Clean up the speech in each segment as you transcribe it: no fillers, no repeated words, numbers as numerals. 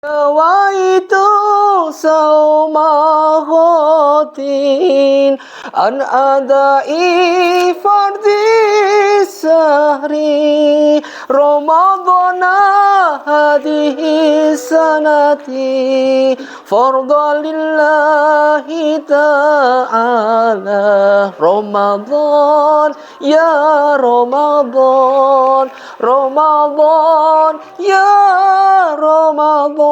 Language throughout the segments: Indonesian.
نويت صوم غد عن أداء فرض السهر رمضان هذه السنة فرضا لله تعالى رمضان يا رمضان رمضان يا رمضان.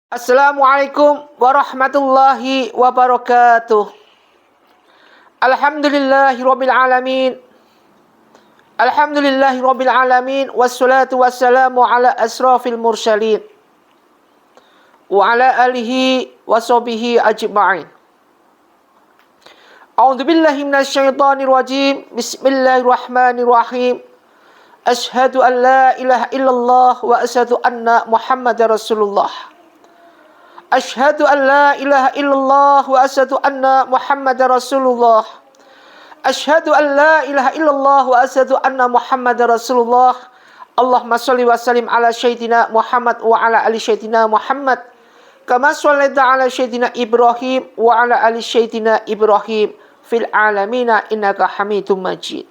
Assalamualaikum warahmatullahi wabarakatuh. Alhamdulillahirabbil alamin. Alhamdulillahirabbil alamin wassalatu wassalamu ala asrafil mursalin wa ala alihi washabihi ajma'in. A'udzubillahi minasyaitonir rajim. Bismillahirrahmanirrahim. Asyhadu an la ilaha illallah wa asyhadu anna Muhammadar Rasulullah. Asyhadu an la ilaha illallah wa asyhadu anna Muhammadar Rasulullah. Asyhadu an la ilaha illallah wa asyhadu anna Muhammadar Rasulullah. Allahumma shalli wa sallim ala sayyidina Muhammad wa ala ali sayyidina Muhammad. Kama shallaita ala sayyidina Ibrahim wa ala ali sayyidina Ibrahim fil alamina innaka Hamidum Majid.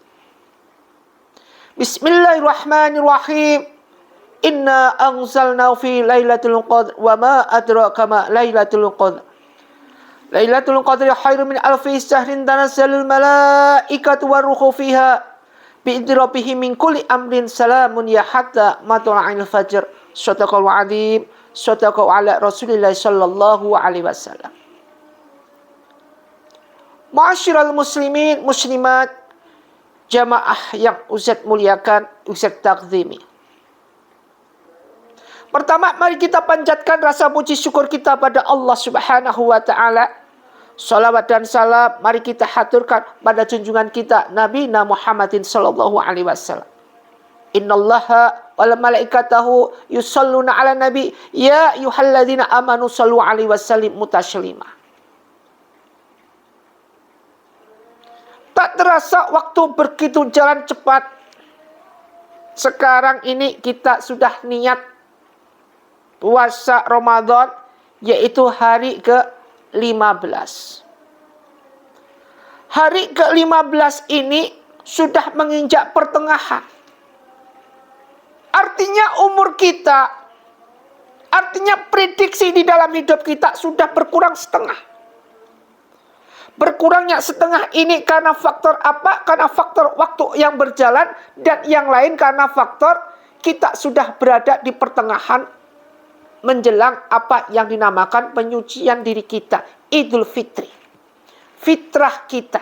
Bismillahirrahmanirrahim. Inna anzalnahu fi lailatul qadr wa ma adraka ma lailatul qadr. Lailatul qadri khairun min alfi syahrin tanazzalul malaikatu waruhu fiha bi'idzni rabbihim min kulli amrin salamun ya hatta matla'il fajr. Shadaqallahu adzim. Shadaqallahu ala Rasulillah sallallahu alaihi wasallam. Ma'asyiral muslimin muslimat, jamaah yang Ustaz muliakan, Ustaz takzimi. Pertama, mari kita panjatkan rasa puji syukur kita pada Allah Subhanahu wa taala. Salawat dan salam mari kita haturkan pada junjungan kita Nabi Muhammadin sallallahu alaihi wasallam. Innallaha wal malaikatahu yusholluna 'alan nabi ya ayyuhalladzina amanu shallu 'alaihi wasallimu taslima. Tak terasa waktu begitu jalan cepat. Sekarang ini kita sudah niat puasa Ramadan, yaitu hari ke-15. Hari ke-15 ini sudah menginjak pertengahan. Artinya umur kita, artinya prediksi di dalam hidup kita sudah berkurang setengah. Berkurangnya setengah ini karena faktor apa? Karena faktor waktu yang berjalan, dan yang lain karena faktor kita sudah berada di pertengahan menjelang apa yang dinamakan penyucian diri kita, Idul Fitri, fitrah kita.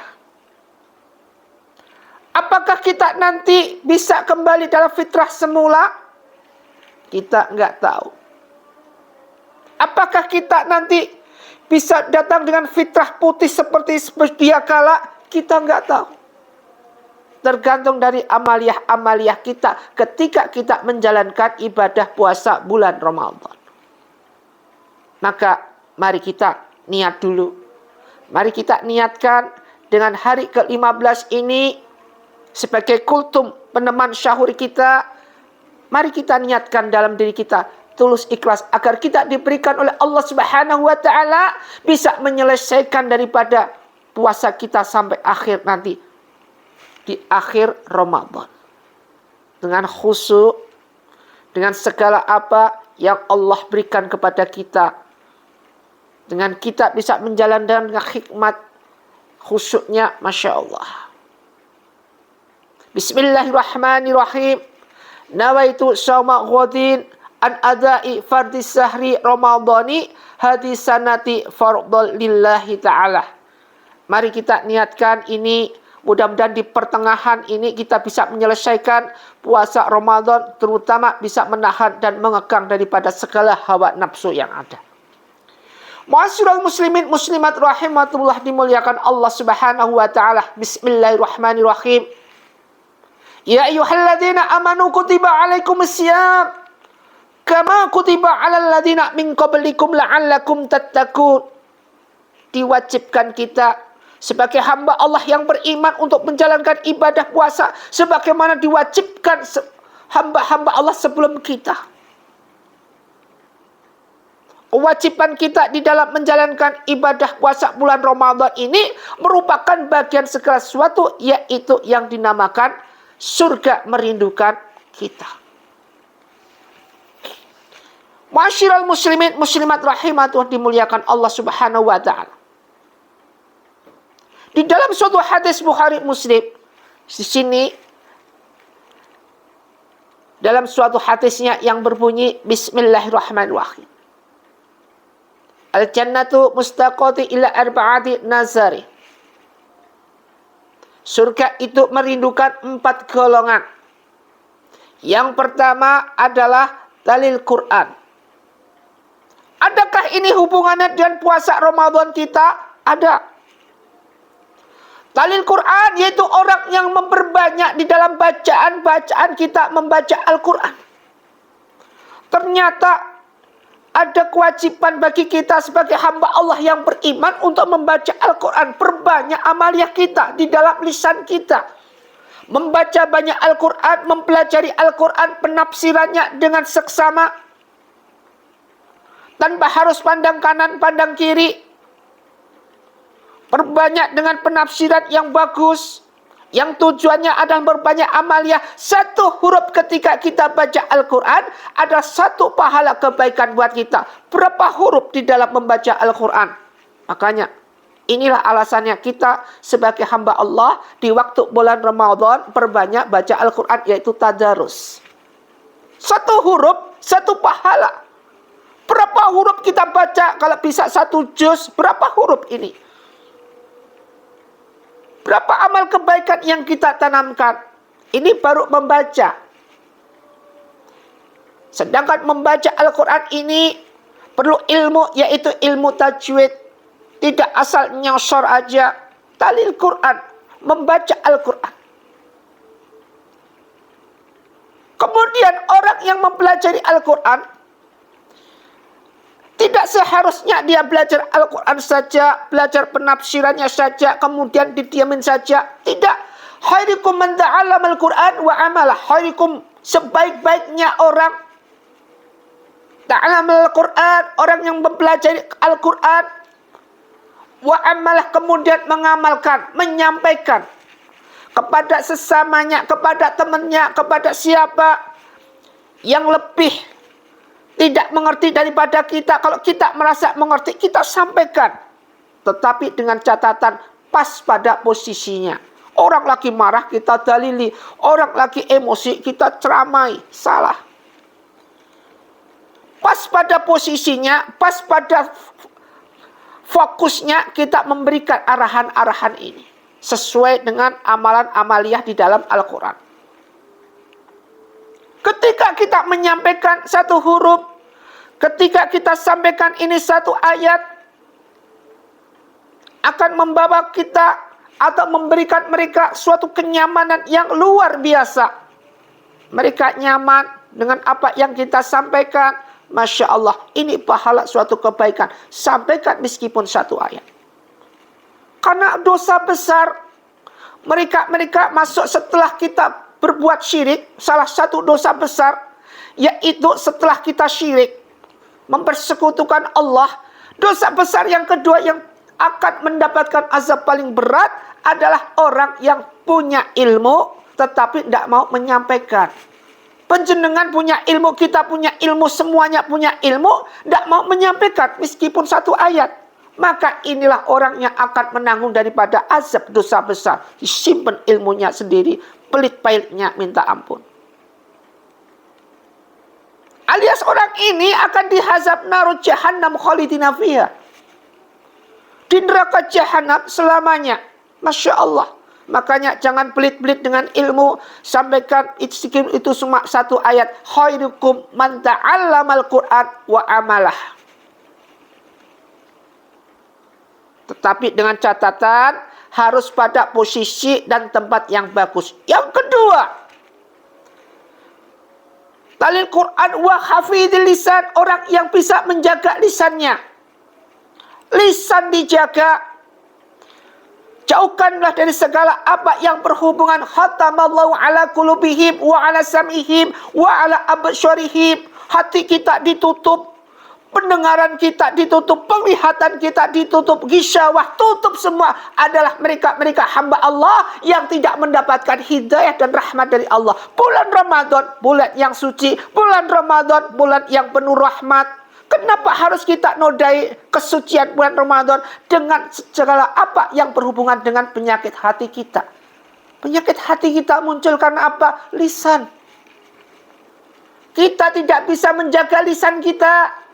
Apakah kita nanti bisa kembali dalam fitrah semula? Kita nggak tahu. Apakah kita nanti bisa datang dengan fitrah putih seperti sedia kala? Kita nggak tahu. Tergantung dari amaliyah-amaliyah kita ketika kita menjalankan ibadah puasa bulan Ramadan. Maka mari kita niat dulu. Mari kita niatkan dengan hari ke-15 ini sebagai kultum peneman syahur kita. Mari kita niatkan dalam diri kita tulus ikhlas agar kita diberikan oleh Allah Subhanahu wa taala bisa menyelesaikan daripada puasa kita sampai akhir nanti di akhir Ramadan dengan khusyuk, dengan segala apa yang Allah berikan kepada kita, dengan kita bisa menjalankan dengan hikmat khusyuknya, Masya Allah. Bismillahirrahmanirrahim. Nawaitu shauma ghadin an adai fardis sahri ramadhani hadis sanati fardhal lillahi ta'ala. Mari kita niatkan ini, mudah-mudahan di pertengahan ini kita bisa menyelesaikan puasa Ramadan, terutama bisa menahan dan mengekang daripada segala hawa nafsu yang ada. Ma'asyiral muslimin muslimat rahimatullah, dimuliakan Allah Subhanahu wa taala. Bismillahirrahmanirrahim. Ya ayyuhalladzina amanu kutiba alaikumusiyam kama kutiba 'alal ladzina min qablikum la'allakum tattaqun. Diwajibkan kita sebagai hamba Allah yang beriman untuk menjalankan ibadah puasa sebagaimana diwajibkan hamba-hamba Allah sebelum kita. kewajiban kita di dalam menjalankan ibadah puasa bulan Ramadan ini merupakan bagian segala sesuatu, yaitu yang dinamakan surga merindukan kita. Ma'asyiral muslimin muslimat rahimatullah dimuliakan Allah Subhanahu wa taala. Di dalam suatu hadis Bukhari Muslim, di sini dalam suatu hadisnya yang berbunyi Bismillahirrahmanirrahim. Al-jannatu mustaqati ila arba'ati nazari. Surga itu merindukan 4 golongan. Yang pertama adalah dalil Quran. Adakah ini hubungannya dengan puasa Ramadan kita? Ada. Dalil Quran yaitu orang yang memperbanyak di dalam bacaan kita membaca Al-Quran. Ternyata ada kewajiban bagi kita sebagai hamba Allah yang beriman untuk membaca Al-Quran. Perbanyak amaliah kita di dalam lisan kita. Membaca banyak Al-Quran, mempelajari Al-Quran, penafsirannya dengan seksama. Tanpa harus pandang kanan, pandang kiri. Perbanyak dengan penafsiran yang bagus. Yang tujuannya adalah berbanyak amaliah. Satu huruf ketika kita baca Al-Quran ada satu pahala kebaikan buat kita. Berapa huruf di dalam membaca Al-Quran? Makanya inilah alasannya kita sebagai hamba Allah di waktu bulan Ramadan perbanyak baca Al-Quran, yaitu tadarus. Satu huruf, satu pahala. Berapa huruf kita baca? Kalau bisa 1 juz, berapa huruf ini? Berapa amal kebaikan yang kita tanamkan? Ini baru membaca. Sedangkan membaca Al-Quran ini perlu ilmu, yaitu ilmu tajwid. Tidak asal nyosor aja. Dalil Quran, membaca Al-Quran. Kemudian orang yang mempelajari Al-Quran tidak seharusnya dia belajar Al-Quran saja, belajar penafsirannya saja, kemudian didiamin saja. Tidak. Khairukum man ta'allama al-Quran wa amalah. Khairukum, sebaik-baiknya orang ta'allama al-Quran, orang yang mempelajari Al-Quran, wa amalah, kemudian mengamalkan, menyampaikan kepada sesamanya, kepada temannya, kepada siapa yang lebih tidak mengerti daripada kita. Kalau kita merasa mengerti, kita sampaikan. Tetapi dengan catatan pas pada posisinya. Orang lagi marah, kita dalili. Orang lagi emosi, kita ceramai. Salah. Pas pada posisinya, pas pada fokusnya, kita memberikan arahan-arahan ini. Sesuai dengan amalan amaliyah di dalam Al-Quran. Ketika kita menyampaikan satu huruf, ketika kita sampaikan ini satu ayat, akan membawa kita atau memberikan mereka suatu kenyamanan yang luar biasa. Mereka nyaman dengan apa yang kita sampaikan. Masya Allah, ini pahala suatu kebaikan. Sampaikan meskipun satu ayat. Karena dosa besar, mereka masuk setelah kita berbuat syirik. Salah satu dosa besar yaitu setelah kita syirik, mempersekutukan Allah. Dosa besar yang kedua yang akan mendapatkan azab paling berat adalah orang yang punya ilmu tetapi tidak mau menyampaikan. Penjenengan punya ilmu, kita punya ilmu, semuanya punya ilmu, tidak mau menyampaikan meskipun satu ayat. Maka inilah orang yang akan menanggung daripada azab dosa besar. Disimpan ilmunya sendiri, pelit-pahitnya minta ampun. Alias orang ini akan dihazab naru jahannam khalidina fiha. Di neraka jahanam selamanya. Masya Allah. Makanya jangan pelit-pelit dengan ilmu. Sampaikan itu cuma satu ayat. Khairukum man ta'allamal Qur'an wa amalah. Tetapi dengan catatan harus pada posisi dan tempat yang bagus. Yang kedua, talil Quran wa hafidil lisan, orang yang bisa menjaga lisannya. Lisan dijaga. Jauhkanlah dari segala apa yang berhubungan khatamallahu ala qulubihim wa ala sam'ihim wa ala absyarihim. Hati kita ditutup, pendengaran kita ditutup, penglihatan kita ditutup, gisyawah, tutup semua, adalah mereka-mereka hamba Allah yang tidak mendapatkan hidayah dan rahmat dari Allah. Bulan Ramadan, bulan yang suci, bulan Ramadan, bulan yang penuh rahmat. Kenapa harus kita nodai kesucian bulan Ramadan dengan segala apa yang berhubungan dengan penyakit hati kita? Penyakit hati kita muncul karena apa? Lisan. Kita tidak bisa menjaga lisan kita.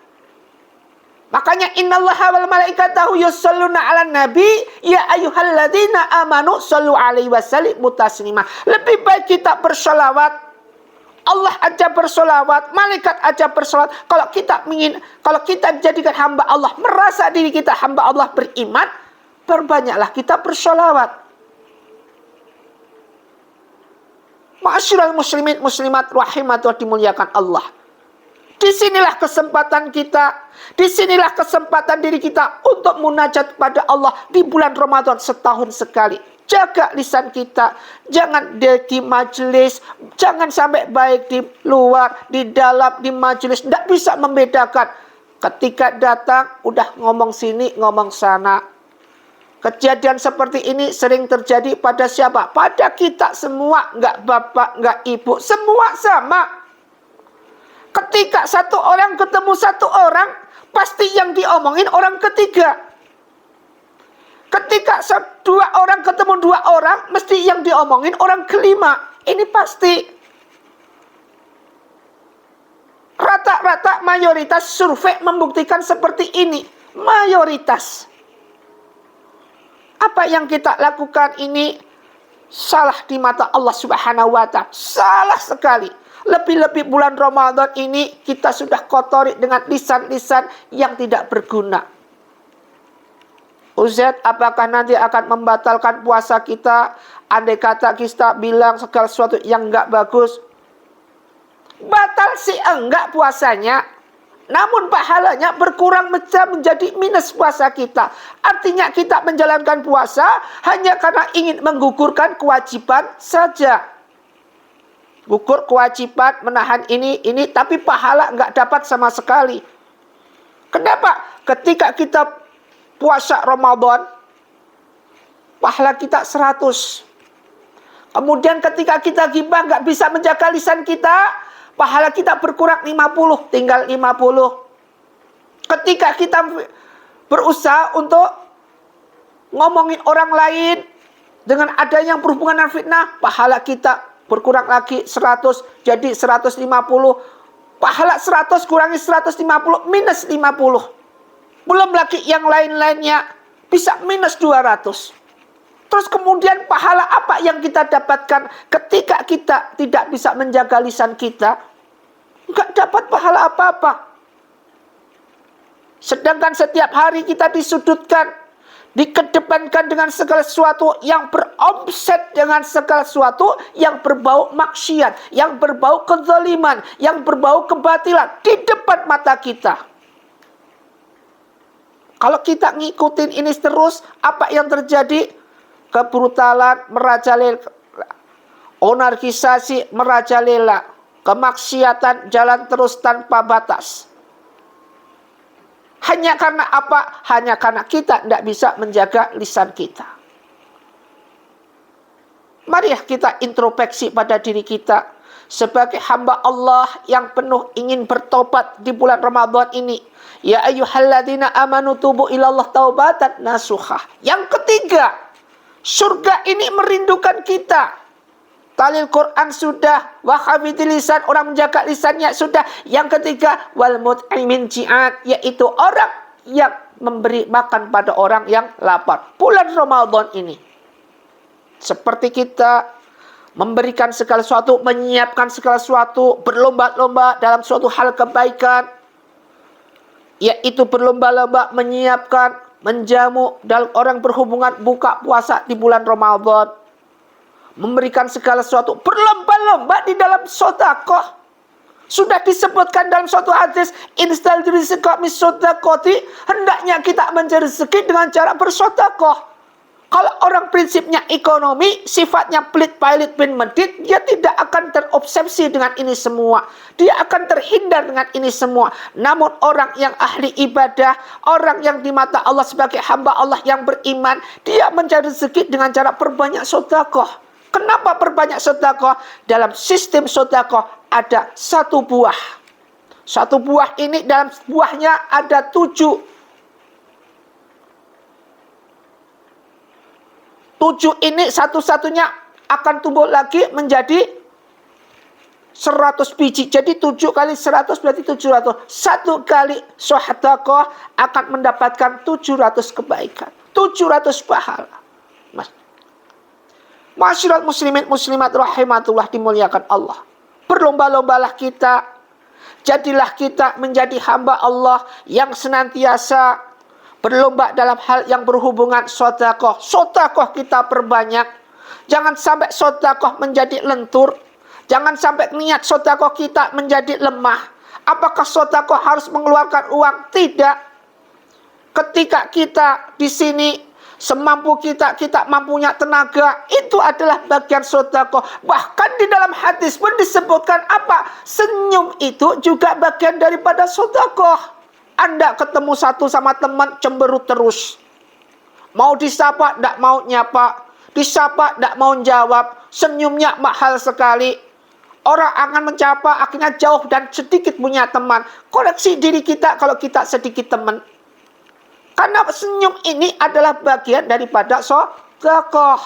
Makanya innallaha wal malaikatahu yusholluna 'alan nabi ya ayyuhalladzina amanu shollu 'alaihi wasallimu taslima. Lebih baik kita bersolawat. Allah aja bersolawat, malaikat aja bersolawat. Kalau kita dijadikan hamba Allah, merasa diri kita hamba Allah, beriman, perbanyaklah kita bersolawat. Ma'asyiral muslimin muslimat rahimatullah, dimuliakan Allah. Disinilah kesempatan kita, disinilah kesempatan diri kita untuk munajat pada Allah di bulan Ramadan setahun sekali. Jaga lisan kita, jangan di majelis, jangan sampai baik di luar, di dalam, di majelis, tidak bisa membedakan. Ketika datang, udah ngomong sini, ngomong sana. Kejadian seperti ini sering terjadi pada siapa? Pada kita semua, nggak bapak, nggak ibu, semua sama. Ketika satu orang ketemu satu orang, pasti yang diomongin orang ketiga. Ketika dua orang ketemu dua orang, mesti yang diomongin orang kelima. Ini pasti. Rata-rata mayoritas survei membuktikan seperti ini. Mayoritas. Apa yang kita lakukan ini salah di mata Allah Subhanahu wa Ta'ala. Salah sekali. Lebih-lebih bulan Ramadan ini kita sudah kotori dengan lisan-lisan yang tidak berguna. Ustaz, apakah nanti akan membatalkan puasa kita andai kata kita bilang segala sesuatu yang enggak bagus? Batal sih enggak puasanya, namun pahalanya berkurang menjadi minus puasa kita. Artinya kita menjalankan puasa hanya karena ingin menggugurkan kewajiban saja. Gugur kewajiban, menahan ini, tapi pahala nggak dapat sama sekali. Kenapa? Ketika kita puasa Ramadan, pahala kita 100. Kemudian ketika kita ghibah nggak bisa menjaga lisan kita, pahala kita berkurang 50, tinggal 50. Ketika kita berusaha untuk ngomongin orang lain dengan ada yang berhubungan dengan fitnah, pahala kita berkurang lagi 100, jadi 150. Pahala 100 kurangi 150, minus 50. Belum lagi yang lain-lainnya, bisa minus 200. Terus kemudian pahala apa yang kita dapatkan ketika kita tidak bisa menjaga lisan kita? Enggak dapat pahala apa-apa. Sedangkan setiap hari kita disudutkan, dikedepankan dengan segala sesuatu yang beromset dengan segala sesuatu yang berbau maksiat, yang berbau kezaliman, yang berbau kebatilan di depan mata kita. Kalau kita ngikutin ini terus, apa yang terjadi? Kebrutalan merajalela, anarkisasi merajalela, kemaksiatan jalan terus tanpa batas. Hanya karena apa? Hanya karena kita tidak bisa menjaga lisan kita. Mari kita introspeksi pada diri kita sebagai hamba Allah yang penuh ingin bertobat di bulan Ramadan ini. Ya ayyuhalladzina amanu tubu ilallah taubatan nasuha. Yang ketiga, surga ini merindukan kita. Talil Quran sudah, wa hafidhil lisan, orang menjaga lisannya sudah. Yang ketiga, wal mut'imin ji'at, yaitu orang yang memberi makan pada orang yang lapar. Bulan Ramadan ini, seperti kita memberikan segala sesuatu, menyiapkan segala sesuatu, berlomba-lomba dalam suatu hal kebaikan, yaitu berlomba-lomba menyiapkan, menjamu dalam orang berhubungan buka puasa di bulan Ramadan, memberikan segala sesuatu, berlomba-lomba di dalam sedekah. Sudah disebutkan dalam suatu hadis, instal rizqa mis sedekati, hendaknya kita mencari rezeki dengan cara bersedekah. Kalau orang prinsipnya ekonomi, sifatnya pelit, pailit, bin medit, dia tidak akan terobsesi dengan ini semua. Dia akan terhindar dengan ini semua. Namun orang yang ahli ibadah, orang yang di mata Allah sebagai hamba Allah yang beriman, dia mencari rezeki dengan cara perbanyak sedekah. Kenapa perbanyak sedekah? Dalam sistem sedekah ada satu buah. Satu buah ini dalam buahnya ada 7. 7 ini satu-satunya akan tumbuh lagi menjadi 100 biji. Jadi 7 kali 100 berarti 700. Satu kali sedekah akan mendapatkan 700 kebaikan. 700 pahala. Masyiral muslimin muslimat rahimatullah dimuliakan Allah. Berlomba-lombalah kita. Jadilah kita menjadi hamba Allah yang senantiasa berlomba dalam hal yang berhubungan sedekah. Sedekah kita perbanyak. Jangan sampai sedekah menjadi lentur. Jangan sampai niat sedekah kita menjadi lemah. Apakah sedekah harus mengeluarkan uang? Tidak. Ketika kita di sini semampu kita, kita mampunya tenaga, itu adalah bagian sedekah. Bahkan di dalam hadis pun disebutkan apa? Senyum itu juga bagian daripada sedekah. Anda ketemu satu sama teman cemberut terus. Mau disapa, tidak mau nyapa. Disapa, tidak mau jawab. Senyumnya mahal sekali. Orang akan mencapa, akhirnya jauh dan sedikit punya teman. Koreksi diri kita kalau kita sedikit teman. Karena senyum ini adalah bagian daripada sedekah.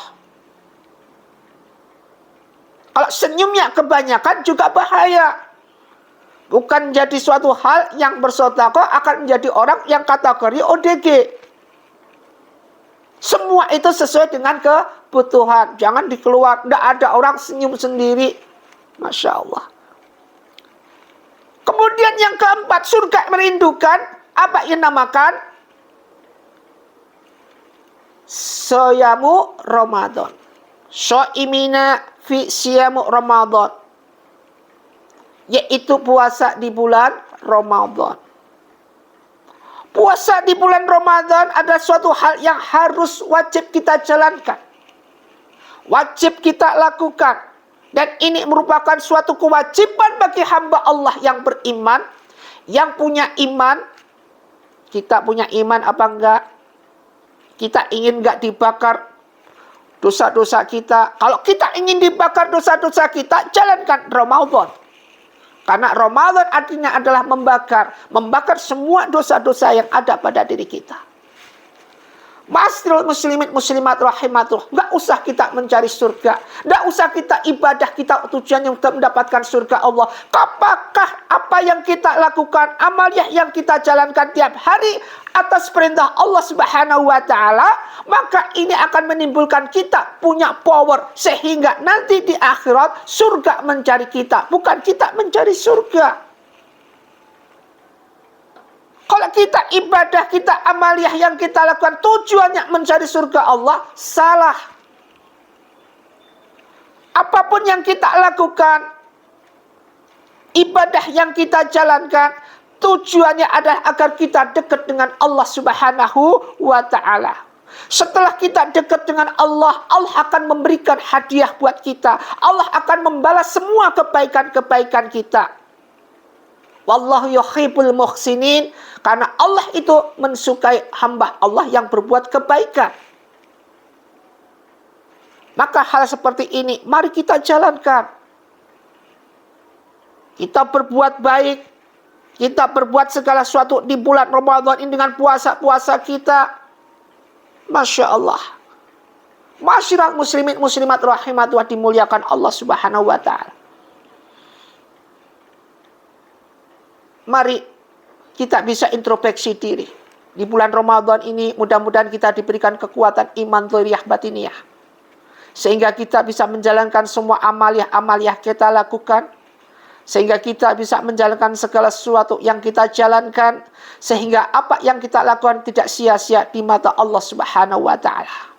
Kalau senyumnya kebanyakan juga bahaya. Bukan jadi suatu hal yang bersedekah akan menjadi orang yang kategori ODG. Semua itu sesuai dengan kebutuhan. Jangan dikeluar. Tidak ada orang senyum sendiri. Masya Allah. Kemudian yang keempat, surga merindukan. Apa yang dinamakan? Siyamu Ramadan. Syaimina fi siyamu Ramadan. Yaitu puasa di bulan Ramadan. Puasa di bulan Ramadan adalah suatu hal yang harus wajib kita jalankan. Wajib kita lakukan. Dan ini merupakan suatu kewajiban bagi hamba Allah yang beriman. Yang punya iman. Kita punya iman apa enggak? Kita ingin enggak dibakar dosa-dosa kita. Kalau kita ingin dibakar dosa-dosa kita, jalankan Ramadan. Karena Ramadan artinya adalah membakar semua dosa-dosa yang ada pada diri kita. Masyiral muslimin muslimat rahimatullah. Enggak usah kita mencari surga. Enggak usah kita ibadah kita tujuannya untuk mendapatkan surga Allah. Apakah apa yang kita lakukan, amaliyah yang kita jalankan tiap hari atas perintah Allah Subhanahu wa taala, maka ini akan menimbulkan kita punya power sehingga nanti di akhirat surga mencari kita, bukan kita mencari surga. Kalau kita ibadah, kita amaliyah yang kita lakukan tujuannya mencari surga Allah, salah. Apapun yang kita lakukan, ibadah yang kita jalankan, tujuannya adalah agar kita dekat dengan Allah Subhanahu wa ta'ala. Setelah kita dekat dengan Allah, Allah akan memberikan hadiah buat kita. Allah akan membalas semua kebaikan-kebaikan kita. Wallahu yuhibbul muhsinin. Karena Allah itu mensukai hamba Allah yang berbuat kebaikan. Maka hal seperti ini mari kita jalankan. Kita berbuat baik. Kita berbuat segala sesuatu di bulan Ramadan ini dengan puasa-puasa kita. Masya Allah. Masyiral muslimin muslimat rahimatullah dimuliakan Allah Subhanahu wa ta'ala. Mari kita bisa introspeksi diri. Di bulan Ramadan ini mudah-mudahan kita diberikan kekuatan iman zahiriyah batiniyah. Sehingga kita bisa menjalankan semua amaliyah kita lakukan. Sehingga kita bisa menjalankan segala sesuatu yang kita jalankan. Sehingga apa yang kita lakukan tidak sia-sia di mata Allah Subhanahu wa ta'ala.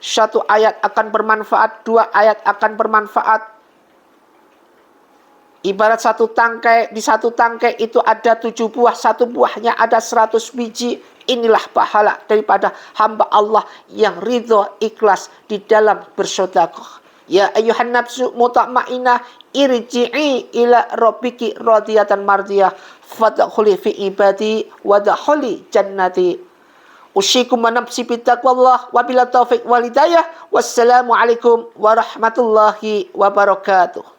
Satu ayat akan bermanfaat, 2 ayat akan bermanfaat. Ibarat satu tangkai, di satu tangkai itu ada 7 buah, satu buahnya ada 100 biji. Inilah pahala daripada hamba Allah yang ridho ikhlas di dalam bersedekah. Ya ayyuhan nafsu mutmainah irji'i ila rabbiki radiyatan mardiyah fadkhuli fi ibadi wadkhuli jannati. Usyikum wa nafsi bittaqwallah wa bila taufiq walidayah. Wassalamu alaikum warahmatullahi wabarakatuh.